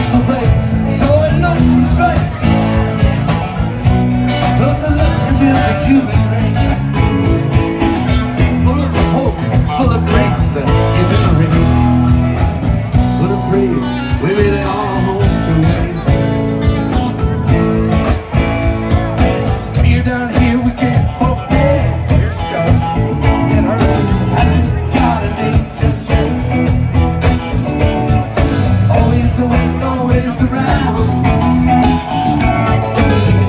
peaceful place, so it looks from space. Closer look reveals a human race, full of hope, full of grace and human race. But afraid we really are home to waste. Here down here we can't forget. Here's stuff that hurt. Hasn't got a name just yet. Always awake, always around.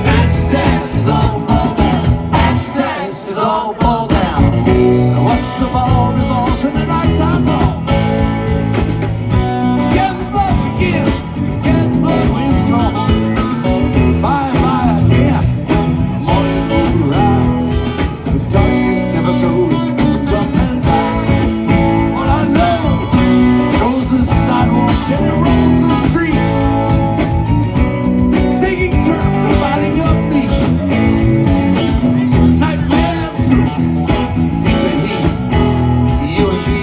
Ashes, ashes, all fall down. Ashes, ashes, all fall down. And watch the ball revolve in the nighttime ball. Get the blood we give, get the blood we strong. By and by again, the morning will rise. The darkness never goes from some man's eye. What I know shows the sidewalks and it rolls the street. Taking turn dividing up me. Nightmares through. He said he, you and me,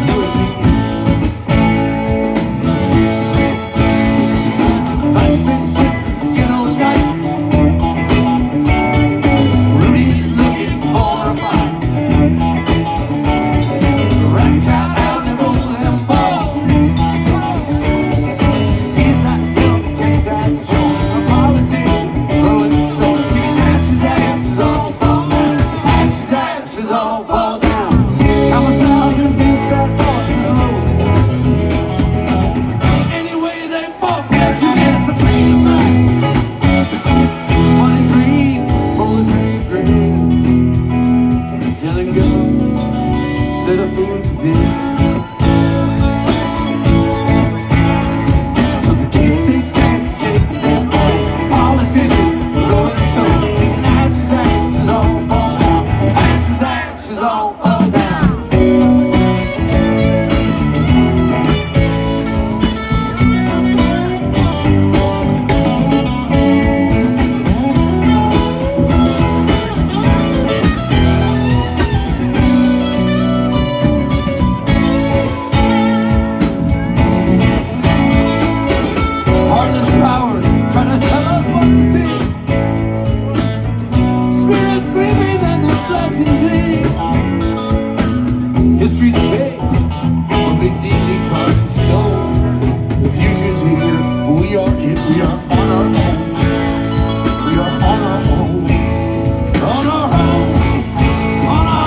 you and me. Life's been kicked, you know, nights. Rudy's looking for a fight. Rat cat out and roll them ball. He's that young, take that joke, a politician, blowing smoke. Taking ashes, ashes, all fall down. Ashes, ashes, all fall down. Count myself and miss that fortune's loaded. Anyway they fall, guess who gets the pain of mine? Money green, bulletary green. Selling guns, set up food to dinner. So the kids think that's shaking their ball. Politician, blowing smoke. Taking ashes, ashes, all fall down. Ashes, ashes, all fall down. Heartless powers trying to tell us what to be. Spirits sleeping and the flesh is in. History's page will be deeply carved in stone. The future's here, we are it, we are on our own. We are on our own. On our own. On our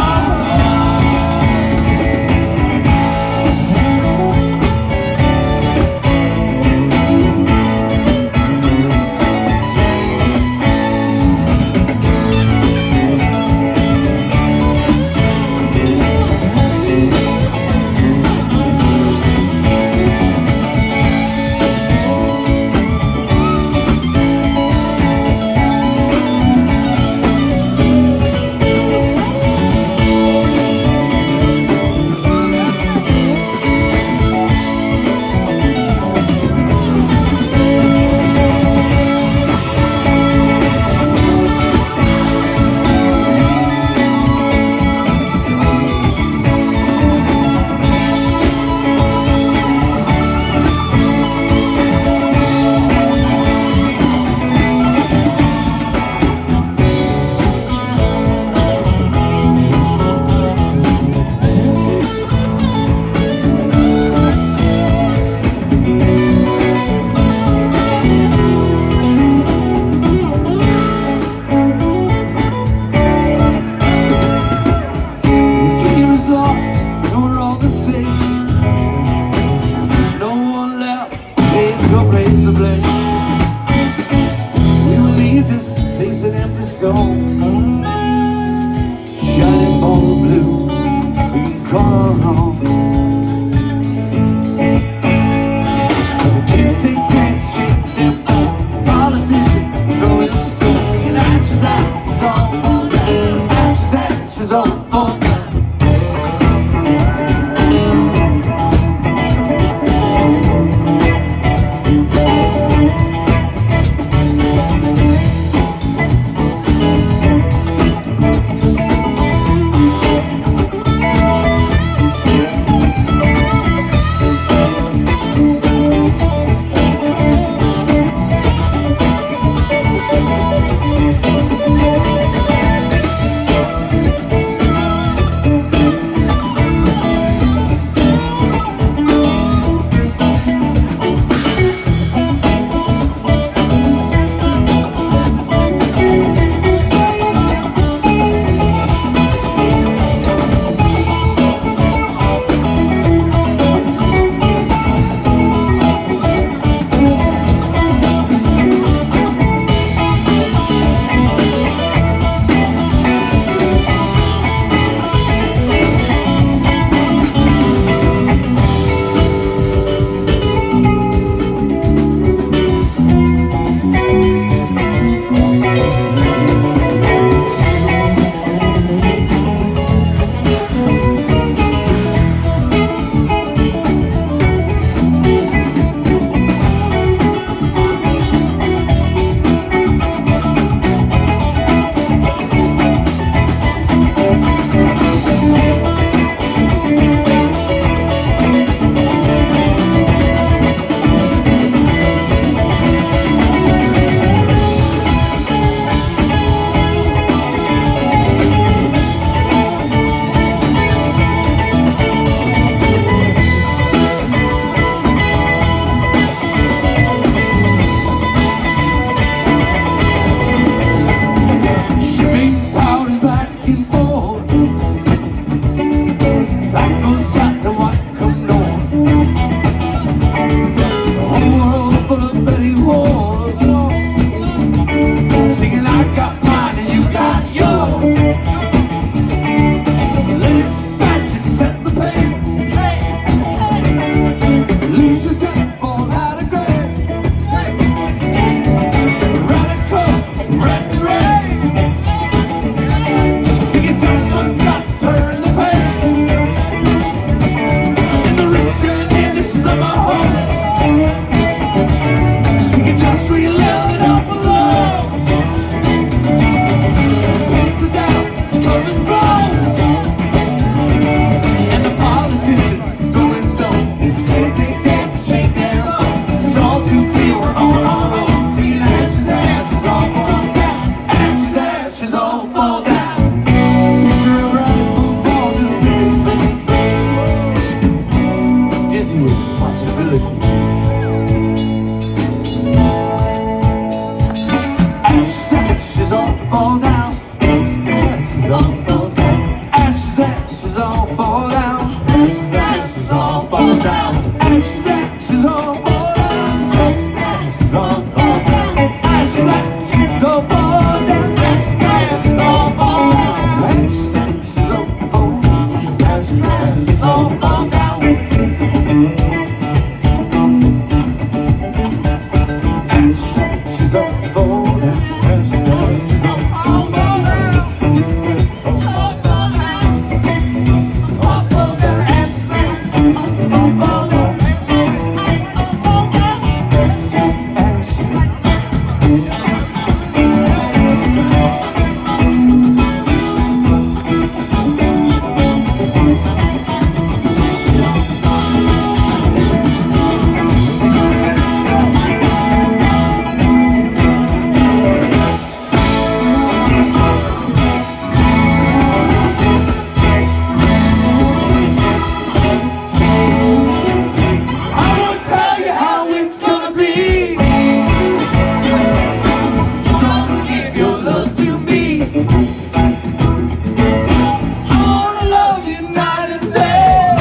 The game is lost, and we're all the same. No one left, ain't no place to blame. We will leave this place an empty stone. Shining ball of blue, we can call our own. So the kids think that's shaking their balls. Politician, throwing stones, singing ashes, ashes, all fall down. Ashes, ashes, all fall down. Ashes, ashes all fall down. Ashes all fall down. Ashes, ashes all fall down. Ashes, ashes all fall down. Ashes, ashes all fall down. Ashes all fall down. Ashes, ashes all fall down. Ashes, ashes all fall down. Ashes, ashes all fall down. Ashes, ashes all fall down. Ashes, ashes all fall down. Ashes, ashes all fall down. All fall down. Ashes, ashes all fall down. Ashes, ashes. I won't tell you how it's gonna be. Gonna give your love to me. I wanna love you night and day.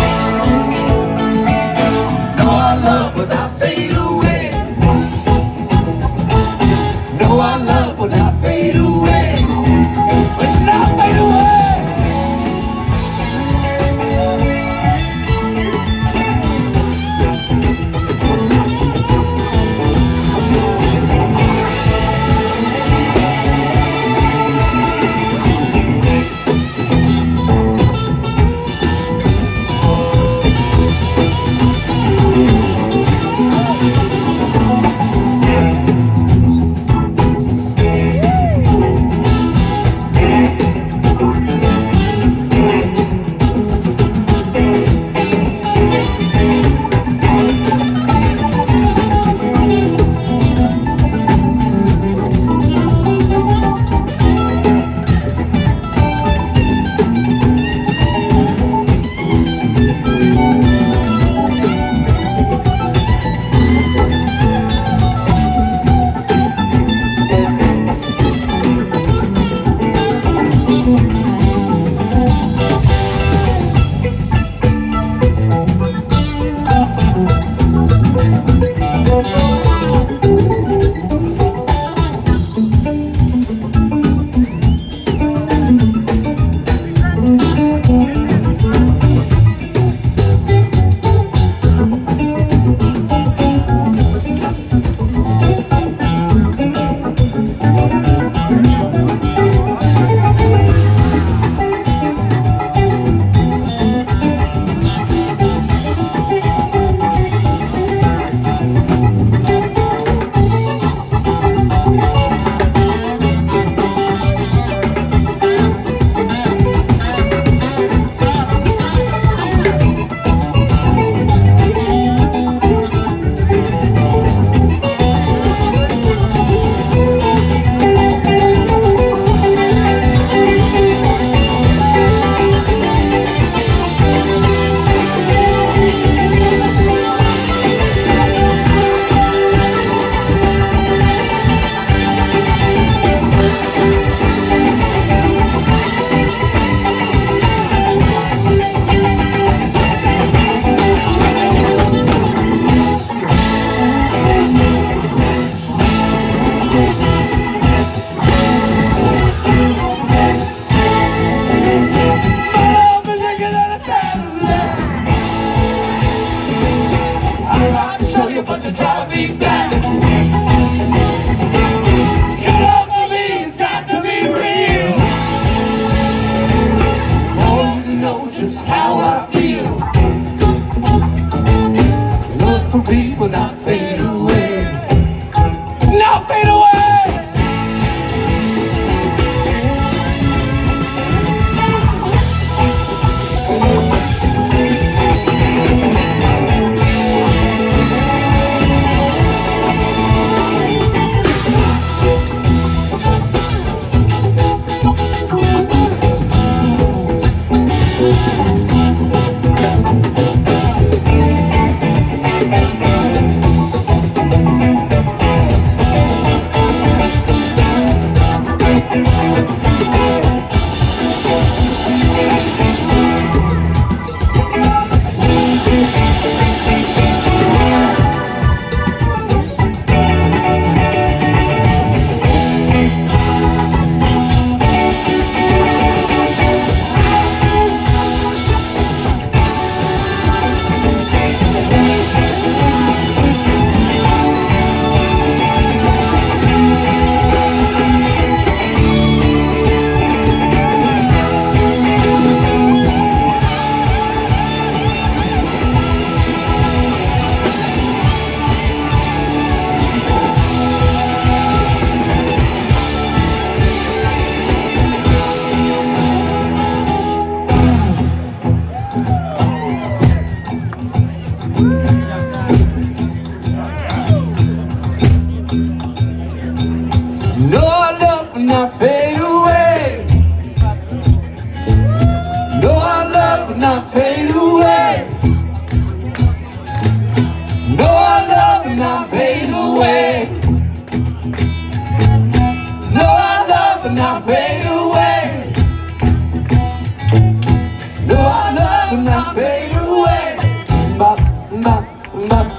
No, our love will not fade away. No, our love will not fade away. Will not fade away. But you try to be back. Your love for me has got to be real. Want you to know just how I feel. Love for me will not fade away. Not fade away.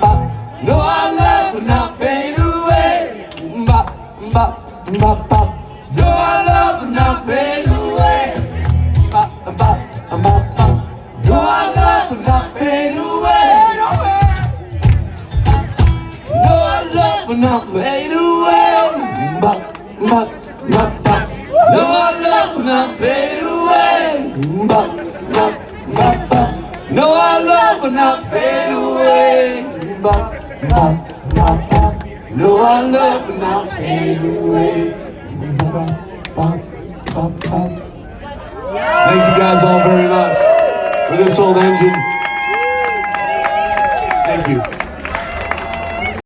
No, our love will not fade away. Bop, bop, bop, bop. No, our love will not fade away. Bop, bop, bop, bop. No, our love will not fade away. No, our love will not fade away. Bop, bop, bop, bop. No, our love will not fade away. Bop, bop, bop, bop. No, our love will not fade away. Bop, bop, bop, bop. No, our love will not fade away. Bop, bop, bop, bop. Thank you guys all very much for this old engine. Thank you.